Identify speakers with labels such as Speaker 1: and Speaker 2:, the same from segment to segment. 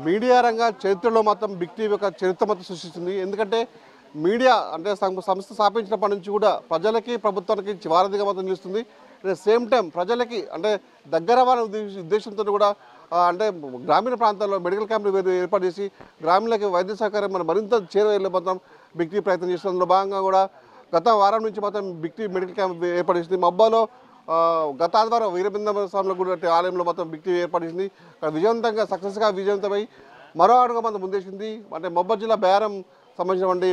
Speaker 1: Media రంగ చరిత్రలో మాత్రం బిగ్ టీవీ ఒక చరిత్ర మొత్తం సృష్టిస్తుంది. ఎందుకంటే మీడియా అంటే సంస్థ స్థాపించినప్పటి నుంచి కూడా ప్రజలకి ప్రభుత్వానికి వారధిగా మాత్రం నిలుస్తుంది. అట్ సేమ్ టైం ప్రజలకి అంటే దగ్గర వాళ్ళ ఉద్దేశంతో కూడా అంటే గ్రామీణ ప్రాంతాల్లో మెడికల్ క్యాంపులు ఏర్పాటు చేసి గ్రామీణులకి వైద్య సహకారం మనం మరింత చేరువయ్యే మాత్రం బిగ్ టీవీ ప్రయత్నం చేస్తుంది. అందులో భాగంగా కూడా గత వారం నుంచి మాత్రం బిగ్ టీవీ మెడికల్ క్యాంప్ ఏర్పాటు చేసింది. మబ్బాలో గత ఆదివారం వీరబిందమ స్వామిలో కూడా ఆలయంలో మొత్తం బిగ్ టీవీ ఏర్పాటు చేసింది. విజయవంతంగా విజయవంతమై మరో అడుగు మనం ముందేసింది. అంటే మబ్బా జిల్లా బేరం సంబంధించినటువంటి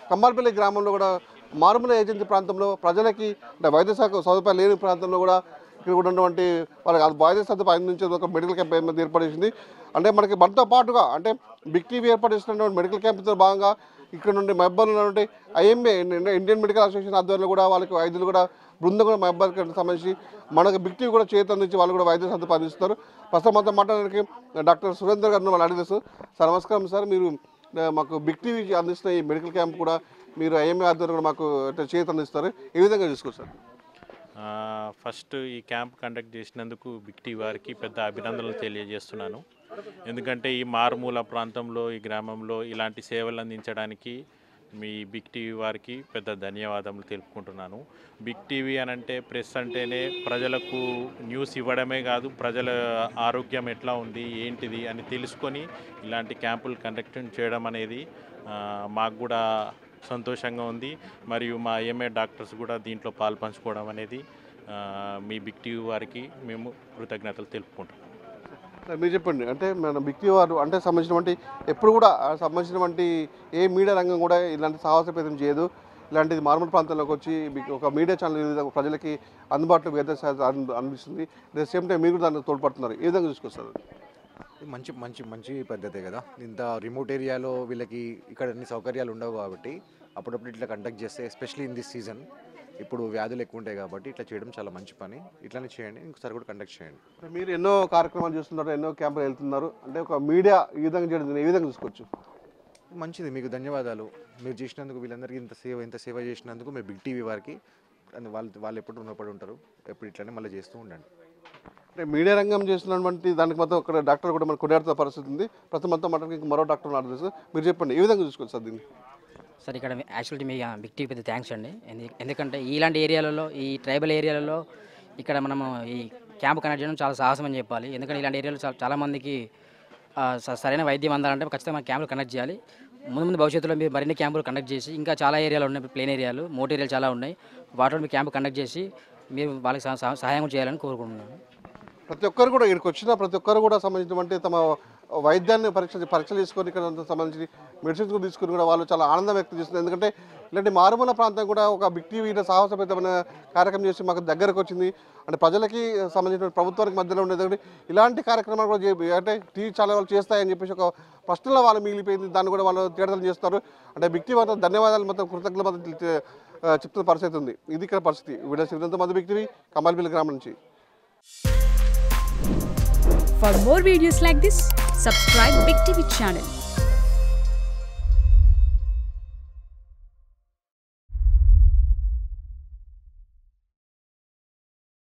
Speaker 1: కమ్మాలపల్లి గ్రామంలో కూడా మారుమూల ఏజెన్సీ ప్రాంతంలో ప్రజలకి అంటే వైద్య సదుపాయాలు లేని ప్రాంతంలో కూడా ఇక్కడ కూడా ఉన్నటువంటి వాళ్ళకి వైద్య సదుపాయం అందించేది ఒక మెడికల్ క్యాంప్ ఏర్పాటు చేసింది. అంటే మనకి మనతో పాటుగా అంటే బిగ్ టీవీ ఏర్పాటు చేసినటువంటి మెడికల్ క్యాంప్తో భాగంగా ఇక్కడ నుండి మహబాద్లో ఉన్నటువంటి ఐఎంఏ ఇండియన్ మెడికల్ అసోసియేషన్ ఆధ్వర్యంలో కూడా వాళ్ళకి వైద్యులు కూడా బృందం కూడా మహబాద్కి సంబంధించి మనకు బిగ్ టీవీ కూడా చేతి అందించి వాళ్ళు కూడా వైద్య సదుపాయం అందిస్తున్నారు. ప్రస్తుతం మొత్తం మాట్లాడడానికి డాక్టర్ సురేందర్ గారిని వాళ్ళు అడిగేస్తారు. సార్ నమస్కారం సార్, మీరు మాకు బిగ్ టీవీ అందిస్తున్న ఈ మెడికల్ క్యాంప్ కూడా మీరు ఐఎంఏ ఆధ్వర్యంలో కూడా మాకు చేతి అందిస్తారు, ఏ విధంగా చూసుకోవచ్చు సార్?
Speaker 2: ఫస్ట్ ఈ క్యాంప్ కండక్ట్ చేసినందుకు బిగ్ టీవీ వారికి పెద్ద అభినందనలు తెలియజేస్తున్నాను. ఎందుకంటే ఈ మారుమూల ప్రాంతంలో ఈ గ్రామంలో ఇలాంటి సేవలు అందించడానికి మీ బిగ్ టీవీ వారికి పెద్ద ధన్యవాదములు తెలుపుకుంటున్నాను. బిగ్ టీవీ అనంటే ప్రెస్ అంటేనే ప్రజలకు న్యూస్ ఇవ్వడమే కాదు, ప్రజల ఆరోగ్యం ఎట్లా ఉంది ఏంటిది అని తెలుసుకొని ఇలాంటి క్యాంపులు కండక్ట్ చేయడం అనేది మాకు కూడా సంతోషంగా ఉంది. మరియు మా ఐఎంఏ డాక్టర్స్ కూడా దీంట్లో పాల్పంచుకోవడం అనేది మీ బిగ్ టీవీ వారికి మేము కృతజ్ఞతలు తెలుపుకుంటాం.
Speaker 1: మీరు చెప్పండి, అంటే మన బిగ్ టీవీ వారు అంటే సంబంధించినటువంటి ఎప్పుడు కూడా సంబంధించినటువంటి ఏ మీడియా రంగం కూడా ఇలాంటి సాహస ప్రయత్నం చేయదు. ఇలాంటిది మారుమూల ప్రాంతంలోకి వచ్చి ఒక మీడియా ఛానల్ ప్రజలకి అందుబాటులో అనిపిస్తుంది. అట్ ద సేమ్ టైం మీరు దాన్ని తోడ్పడుతున్నారు, ఏ విధంగా చూసుకొస్తారు?
Speaker 3: మంచి మంచి మంచి పద్ధతే కదా. ఇంత రిమోట్ ఏరియాలో వీళ్ళకి ఇక్కడ అన్ని సౌకర్యాలు ఉండవు కాబట్టి అప్పుడప్పుడు ఇట్లా కండక్ట్ చేస్తే, ఎస్పెషలీ ఇన్ దిస్ సీజన్ ఇప్పుడు వ్యాధులు ఎక్కువ ఉంటాయి కాబట్టి ఇట్లా చేయడం చాలా మంచి పని. ఇట్లానే చేయండి, ఇంకోసారి కూడా కండక్ట్ చేయండి.
Speaker 1: మీరు ఎన్నో కార్యక్రమాలు చేస్తున్నారు, ఎన్నో క్యాంపులు వెళ్తున్నారు, అంటే ఒక మీడియా ఈ విధంగా చేయడం ఏ విధంగా చూసుకోవచ్చు?
Speaker 3: మంచిది, మీకు ధన్యవాదాలు. మీరు చేసినందుకు వీళ్ళందరికీ ఇంత సేవ చేసినందుకు మీ బిగ్ టీవీ వారికి వాళ్ళు ఎప్పుడు రుణపడి ఉంటారు. ఎప్పుడు ఇట్లానే మళ్ళీ చేస్తూ ఉండండి.
Speaker 1: అంటే మీడియా రంగం చేస్తున్నటువంటి దానికి మొత్తం ఒక డాక్టర్ కూడా మనకు కొనియాడుతున్న పరిస్థితి ఉంది. ప్రస్తుతం మొత్తం మనకి మరో డాక్టర్ ఆర్డర్. మీరు చెప్పండి, ఏ విధంగా చూసుకోవచ్చు సార్ దీన్ని?
Speaker 4: సార్ ఇక్కడ యాక్చువల్లీ మీ బిగ్ టీవీ పెద్ద థ్యాంక్స్ అండి. ఎందుకంటే ఇలాంటి ఏరియాలలో, ఈ ట్రైబల్ ఏరియాలలో ఇక్కడ మనము ఈ క్యాంప్ కనెక్ట్ చేయడం చాలా సాహసం అని చెప్పాలి. ఎందుకంటే ఇలాంటి ఏరియాలో చాలామందికి సరైన వైద్యం అందాలంటే ఖచ్చితంగా మనం క్యాంపులు కనెక్ట్ చేయాలి. ముందు భవిష్యత్తులో మీరు మరిన్ని క్యాంపులు కండక్ట్ చేసి, ఇంకా చాలా ఏరియాలు ఉన్నాయి, ప్లేన్ ఏరియాలు, మోట్ ఏరియాలు చాలా ఉన్నాయి, వాటిలో మీరు క్యాంపు కండక్ట్ చేసి మీరు వాళ్ళకి సహాయం చేయాలని కోరుకుంటున్నాను.
Speaker 1: ప్రతి ఒక్కరు కూడా ఇక్కడికి వచ్చిన ప్రతి ఒక్కరు కూడా సంబంధించినటువంటి తమ వైద్యాన్ని పరీక్షలు తీసుకొని ఇక్కడ సంబంధించి మెడిసిన్స్ కూడా తీసుకుని కూడా వాళ్ళు చాలా ఆనందం వ్యక్తం చేస్తున్నారు. ఎందుకంటే ఇలాంటి మారుమూల ప్రాంతం కూడా ఒక బిగ్ టీవీ సాహసపేతమైన కార్యక్రమం చేసి మాకు దగ్గరకు వచ్చింది. అంటే ప్రజలకి సంబంధించిన ప్రభుత్వానికి మధ్యలో ఉండేది ఇలాంటి కార్యక్రమాలు కూడా అంటే టీవీ ఛానల్ వాళ్ళు చేస్తాయని చెప్పేసి ఒక ప్రశ్నలో వాళ్ళు మిగిలిపోయింది. దాన్ని కూడా వాళ్ళు తేడాలు చేస్తారు. అంటే బిగ్ టీవీ మాత్రం ధన్యవాదాలు, మొత్తం కృతజ్ఞతలు మాత్రం చెప్తున్న పరిస్థితి ఉంది. ఇది ఇక్కడ పరిస్థితి. వీడియో సిద్ధాంతం మంది బిగ్ టీవీ కమ్మాలపల్లి గ్రామం నుంచి.
Speaker 5: For more videos like this, subscribe Big TV channel.